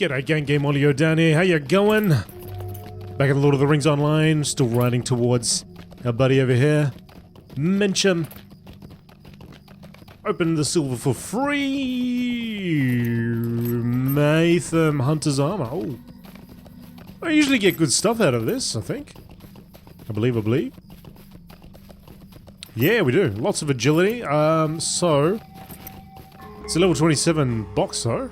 G'day gang, GameolioDan here, how you going? Back at Lord of the Rings Online, still riding towards our buddy over here. Mention. Open the silver for free. Maythem Hunter's Armor. Oh. I usually get good stuff out of this, I think. I believe. Yeah, we do. Lots of agility. So... It's a level 27 box though.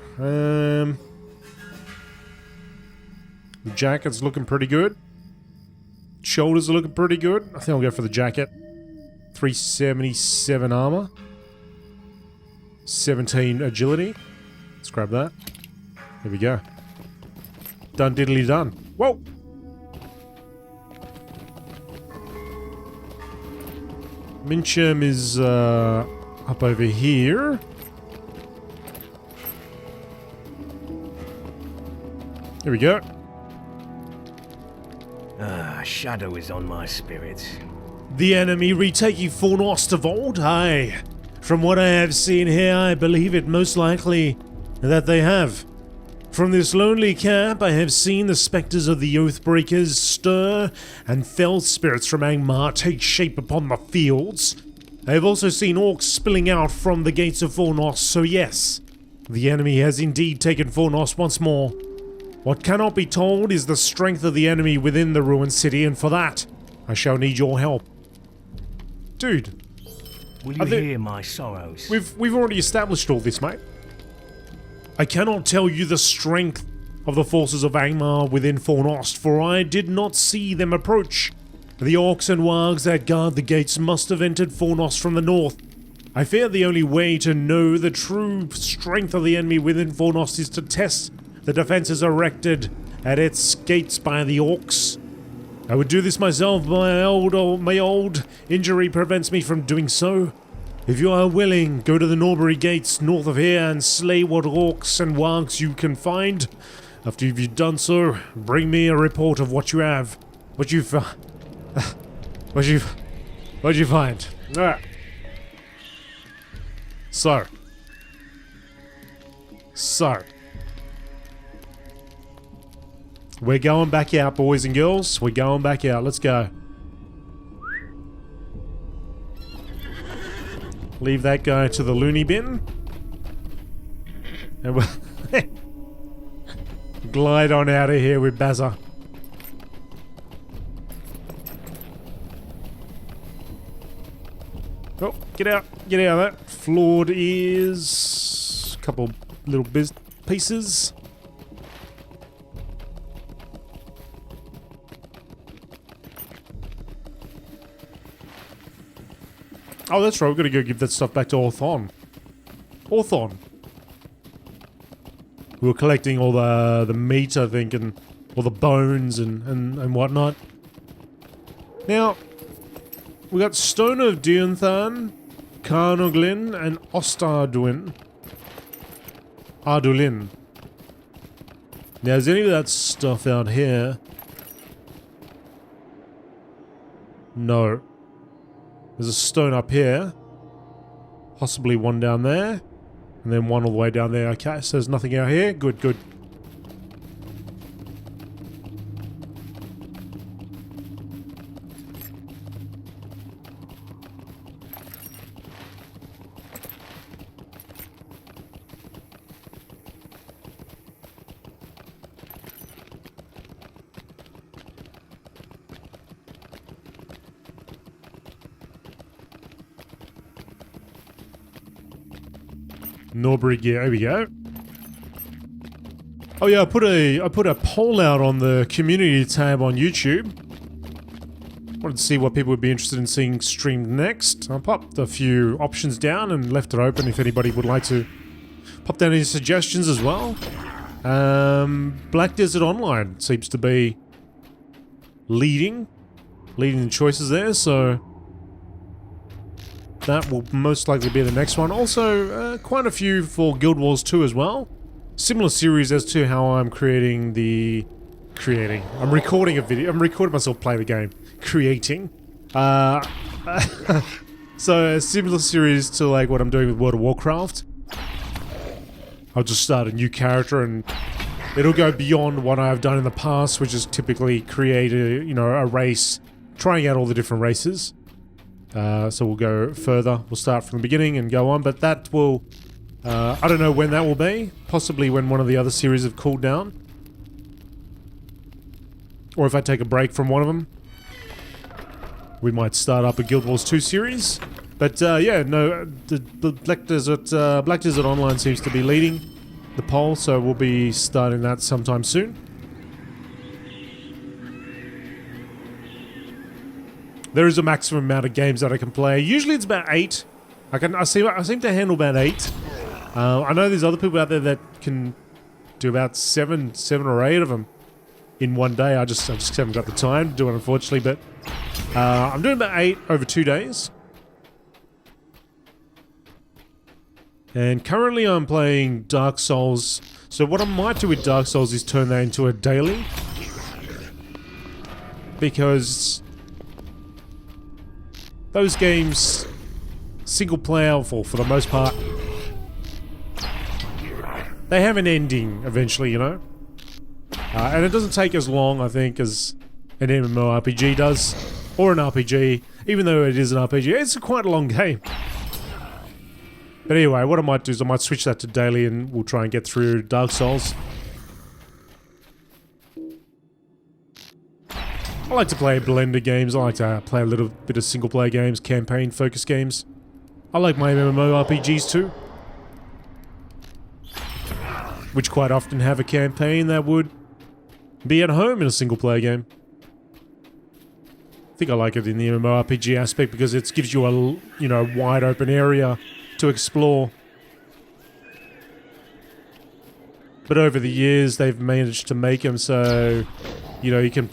The jacket's looking pretty good. Shoulders are looking pretty good. I think I'll go for the jacket. 377 armor. 17 agility. Let's grab that. There we go. Done diddly done. Whoa! Mincham is up over here. Here we go. Shadow is on my spirit. The enemy retaking Fornost of old? Aye. From what I have seen here, I believe it most likely that they have. From this lonely camp, I have seen the spectres of the Oathbreakers stir, and fell spirits from Angmar take shape upon the fields. I have also seen orcs spilling out from the gates of Fornost, so yes, the enemy has indeed taken Fornost once more. What cannot be told is the strength of the enemy within the ruined city, and for that, I shall need your help. Dude. Will you hear my sorrows? We've already established all this, mate. I cannot tell you the strength of the forces of Angmar within Fornost, for I did not see them approach. The orcs and wargs that guard the gates must have entered Fornost from the north. I fear the only way to know the true strength of the enemy within Fornost is to test the defenses erected at its gates by the orcs. I would do this myself, but my old injury prevents me from doing so. If you are willing, go to the Norbury gates north of here and slay what orcs and wargs you can find. After you've done so, bring me a report of what you have. What'd you find? Alright. So. We're going back out, boys and girls. We're going back out. Let's go. Leave that guy to the loony bin. And we'll glide on out of here with Bazza. Oh, get out of that. Flawed ears. A couple little pieces. Oh, that's right, we've got to go give that stuff back to Orthon. We were collecting all the meat, I think, and all the bones and whatnot. Now, we got Stone of Dianthan, Carnoglin, and Ostardwin. Ardulin. Now, is any of that stuff out here? No. There's a stone up here. Possibly one down there. And then one all the way down there. Okay, so there's nothing out here. Good. Norbury gear, there we go. Oh yeah, I put a poll out on the community tab on YouTube. Wanted to see what people would be interested in seeing streamed next. I popped a few options down and left it open if anybody would like to pop down any suggestions as well. Black Desert Online seems to be leading the choices there, so that will most likely be the next one. Also, quite a few for Guild Wars 2 as well. Similar series as to how I'm I'm recording a video. I'm recording myself play the game. Creating. So, a similar series to like what I'm doing with World of Warcraft. I'll just start a new character and It'll go beyond what I've done in the past, which is typically create a race, trying out all the different races. So we'll go further. We'll start from the beginning and go on, but that will... I don't know when that will be. Possibly when one of the other series have cooled down. Or if I take a break from one of them. We might start up a Guild Wars 2 series. But yeah, no, the Black Desert Online seems to be leading the poll, so we'll be starting that sometime soon. There is a maximum amount of games that I can play. Usually it's about 8. I seem to handle about 8. I know there's other people out there that can do about 7 or 8 of them in one day. I just haven't got the time to do it, unfortunately. But I'm doing about 8 over 2 days. And currently I'm playing Dark Souls. So what I might do with Dark Souls is turn that into a daily. Because those games, single player for the most part, they have an ending eventually, you know? And it doesn't take as long, I think, as an MMORPG does. Or an RPG. Even though it is an RPG, it's quite a long game. But anyway, what I might do is I might switch that to daily and we'll try and get through Dark Souls. I like to play blender games. I like to play a little bit of single player games, campaign focused games. I like my MMORPGs too. Which quite often have a campaign that would be at home in a single player game. I think I like it in the MMORPG aspect because it gives you a, wide open area to explore. But over the years they've managed to make them so, you can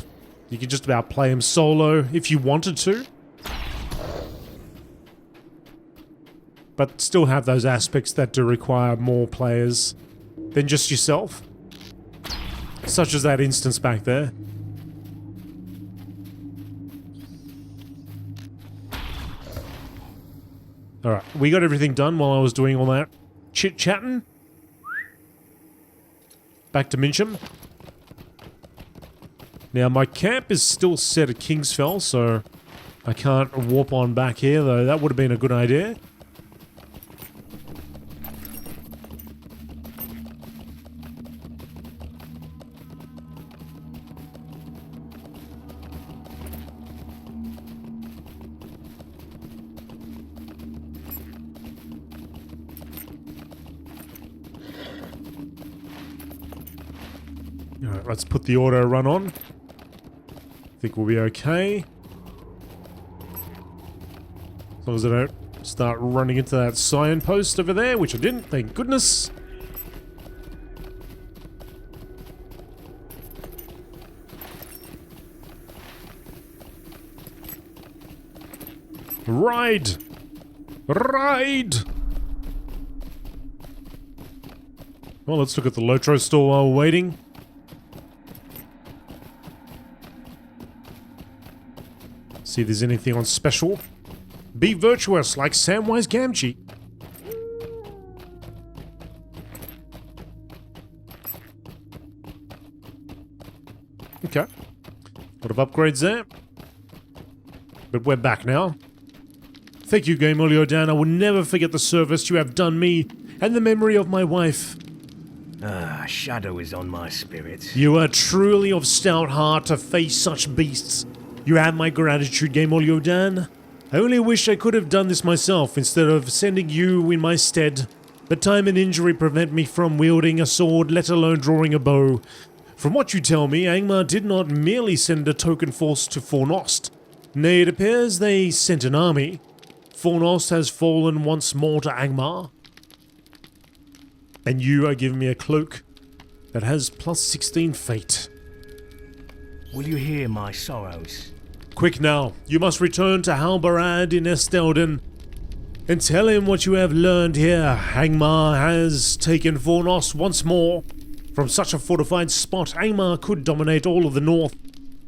just about play them solo if you wanted to. But still have those aspects that do require more players than just yourself. Such as that instance back there. Alright, we got everything done while I was doing all that chit-chatting. Back to Mincham. Now, my camp is still set at Kingsfell, so I can't warp on back here, though. That would have been a good idea. Alright, let's put the auto run on. I think we'll be okay. As long as I don't start running into that signpost over there, which I didn't, thank goodness. Ride! Ride! Well, let's look at the LOTRO store while we're waiting. See if there's anything on special. Be virtuous like Samwise Gamgee. Okay. A lot of upgrades there. But we're back now. Thank you, GameolioDan. I will never forget the service you have done me and the memory of my wife. Shadow is on my spirit. You are truly of stout heart to face such beasts. You have my gratitude, GameolioDan. I only wish I could have done this myself instead of sending you in my stead. But time and injury prevent me from wielding a sword, let alone drawing a bow. From what you tell me, Angmar did not merely send a token force to Fornost. Nay, it appears they sent an army. Fornost has fallen once more to Angmar. And you are giving me a cloak that has plus 16 fate. Will you hear my sorrows? Quick now, you must return to Halbarad in Estelden and tell him what you have learned here. Angmar has taken Fornost once more. From such a fortified spot, Angmar could dominate all of the north.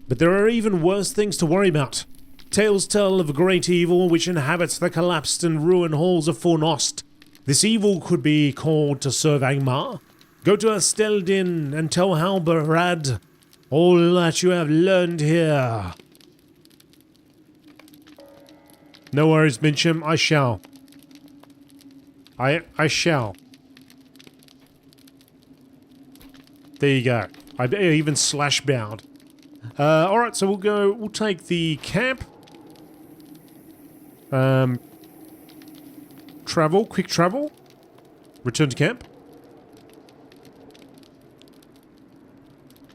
But there are even worse things to worry about. Tales tell of a great evil which inhabits the collapsed and ruined halls of Fornost. This evil could be called to serve Angmar. Go to Asteldin and tell Halberad all that you have learned here. No worries, Mincham, I shall. I shall. There you go. I even slash bound. Alright, so we'll take the camp. Travel, quick travel. Return to camp.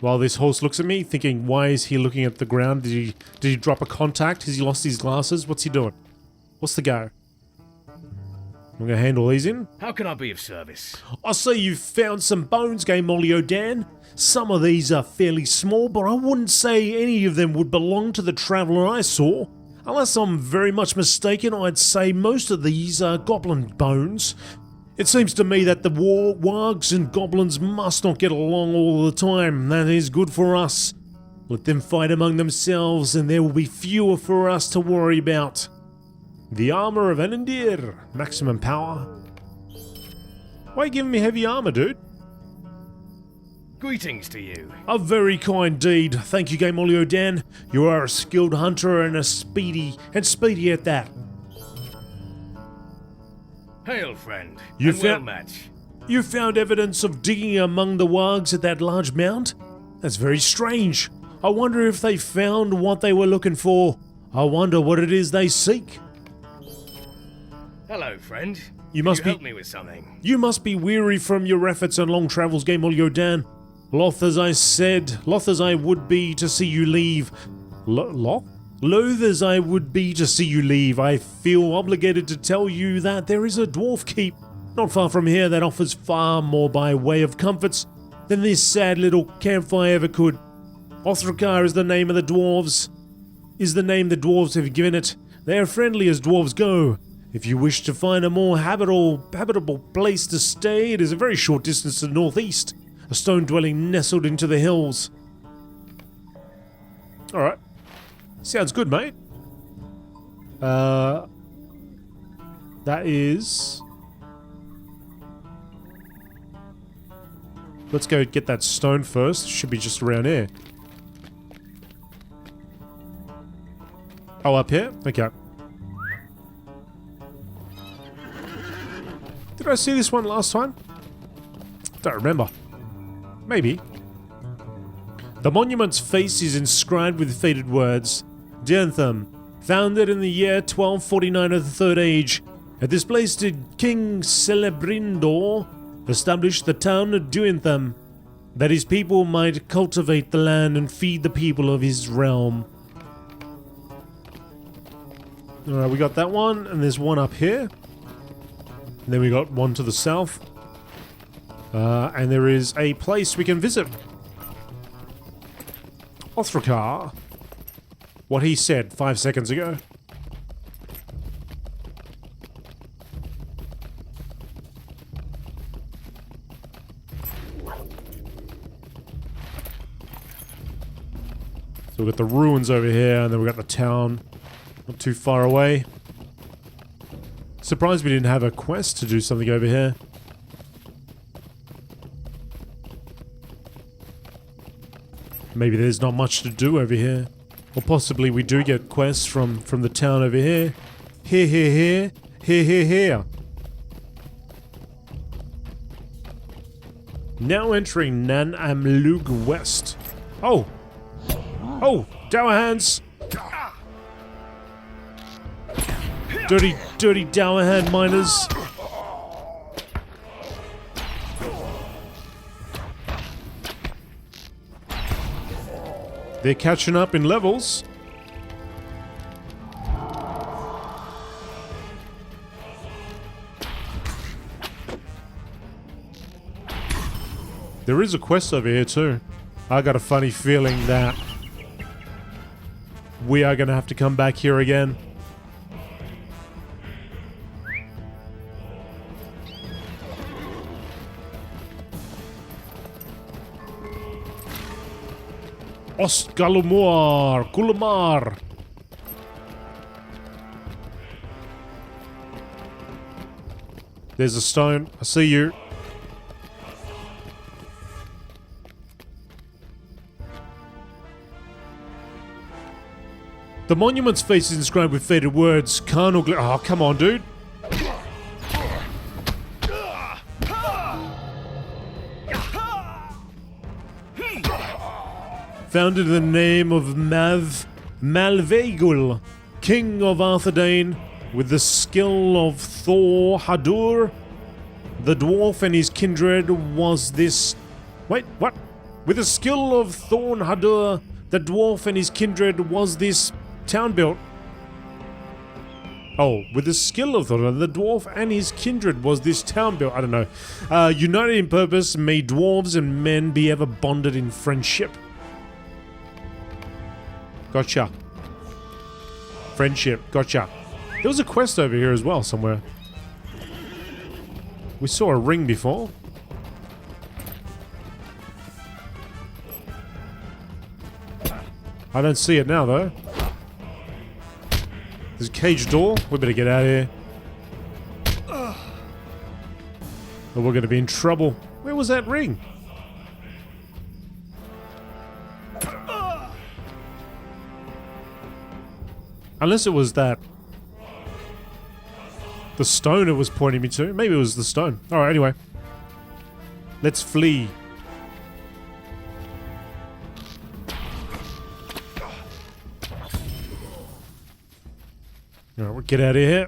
While this horse looks at me, thinking, why is he looking at the ground? Did he drop a contact? Has he lost his glasses? What's he doing? What's the go? I'm gonna handle these in. How can I be of service? I see you've found some bones, GameolioDan. Some of these are fairly small, but I wouldn't say any of them would belong to the traveller I saw. Unless I'm very much mistaken, I'd say most of these are goblin bones. It seems to me that the wargs and goblins must not get along all the time. That is good for us. Let them fight among themselves and there will be fewer for us to worry about. The armor of Enendir. Maximum power. Why are you giving me heavy armor, dude? Greetings to you. A very kind deed. Thank you, GameolioDan. You are a skilled hunter and speedy at that. Hail, friend. You and well match. You found evidence of digging among the wargs at that large mound? That's very strange. I wonder if they found what they were looking for. I wonder what it is they seek. Hello, friend. You must help me with something. You must be weary from your efforts and long travels, GameolioDan. Loth as I would be to see you leave. Loath as I would be to see you leave, I feel obligated to tell you that there is a dwarf keep not far from here that offers far more by way of comforts than this sad little campfire ever could. Othrakar is the name of the dwarves. Is the name the dwarves have given it. They are friendly as dwarves go. If you wish to find a more habitable place to stay, it is a very short distance to the northeast. A stone dwelling nestled into the hills. Alright. Sounds good, mate. That is... Let's go get that stone first. Should be just around here. Oh, up here? Okay. Did I see this one last time? Don't remember. Maybe. The monument's face is inscribed with faded words. Dientham, founded in the year 1249 of the Third Age. At this place did King Celebrimbor establish the town of Duintham, that his people might cultivate the land and feed the people of his realm. Alright, we got that one, and there's one up here. And then we got one to the south. And there is a place we can visit. Othrakar. What he said 5 seconds ago. So we've got the ruins over here, and then we've got the town not too far away. Surprised we didn't have a quest to do something over here. Maybe there's not much to do over here. Or possibly we do get quests from the town over here. Here. Now entering Nan Amlug West. Oh! Oh! Dower hands! Dirty dower hand miners. They're catching up in levels. There is a quest over here too. I got a funny feeling that we are going to have to come back here again. Kulumar. There's a stone. I see you. The monument's face is inscribed with faded words. Carnal oh, come on, dude. Founded in the name of Malveigul, king of Arthedain, with the skill of Thor Hadur, the dwarf and his kindred was this... Wait, what? With the skill of Thorn Hadur, the dwarf and his kindred was this town built. Oh, with the skill of Thor, the dwarf and his kindred was this town built. I don't know. United in purpose, may dwarves and men be ever bonded in friendship. Gotcha. Friendship, gotcha. There was a quest over here as well somewhere. We saw a ring before. I don't see it now though. There's a cage door. We better get out of here. Or we're gonna be in trouble. Where was that ring? Unless it was that... the stone it was pointing me to. Maybe it was the stone. Alright, anyway. Let's flee. Alright, we'll get out of here.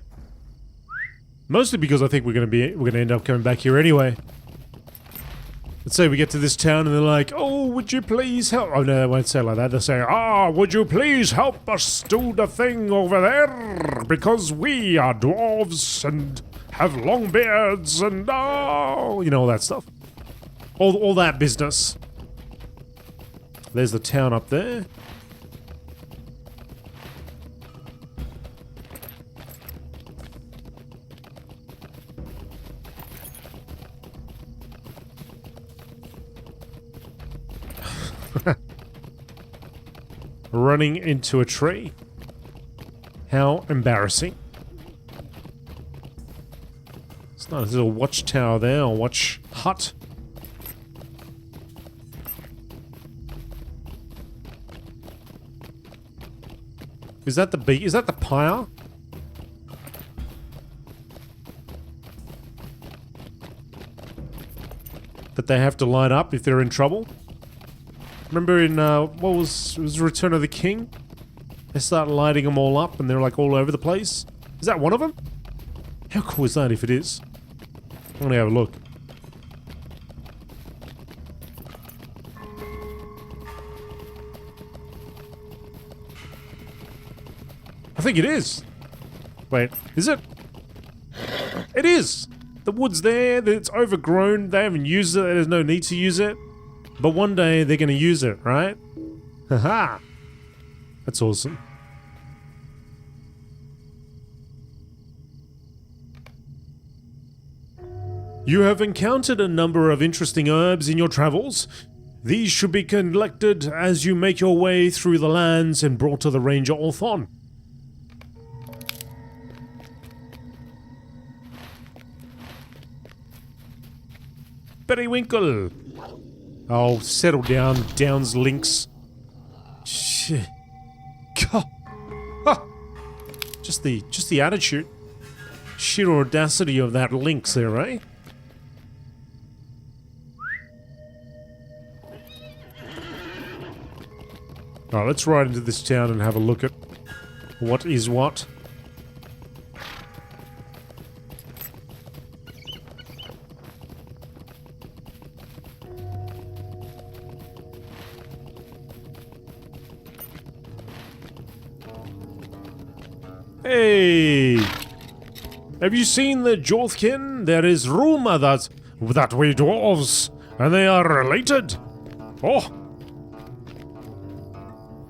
Mostly because I think we're gonna end up coming back here anyway. Let's say we get to this town and they're like, oh, would you please help? Oh no, they won't say it like that. They'll say, would you please help us do the thing over there? Because we are dwarves and have long beards and you know, all that stuff. All that business. There's the town up there. Running into a tree. How embarrassing. It's not a little watchtower there, or watch hut. Is that the bee? Is that the pyre? That they have to light up if they're in trouble? Remember in, what was Return of the King? They start lighting them all up and they're like all over the place. Is that one of them? How cool is that if it is? I'm gonna have a look. I think it is. Wait, is it? It is! The wood's there, it's overgrown, they haven't used it, there's no need to use it. But one day they're gonna use it, right? Haha! That's awesome. You have encountered a number of interesting herbs in your travels. These should be collected as you make your way through the lands and brought to the Ranger Orthon. Periwinkle! Oh, settle down, Downs Lynx. Shit. God. Ah. Just the attitude. Sheer audacity of that lynx there, eh? Alright, let's ride into this town and have a look at what is what. Hey! Have you seen the Jorthkin? There is rumor that we dwarves, and they are related. Oh!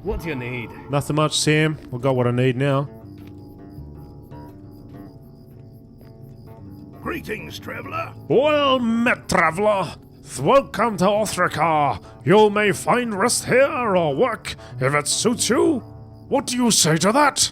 What do you need? Nothing much, Sam. I've got what I need now. Greetings, traveller. Well met, traveller. Welcome to Othrakar. You may find rest here or work if it suits you. What do you say to that?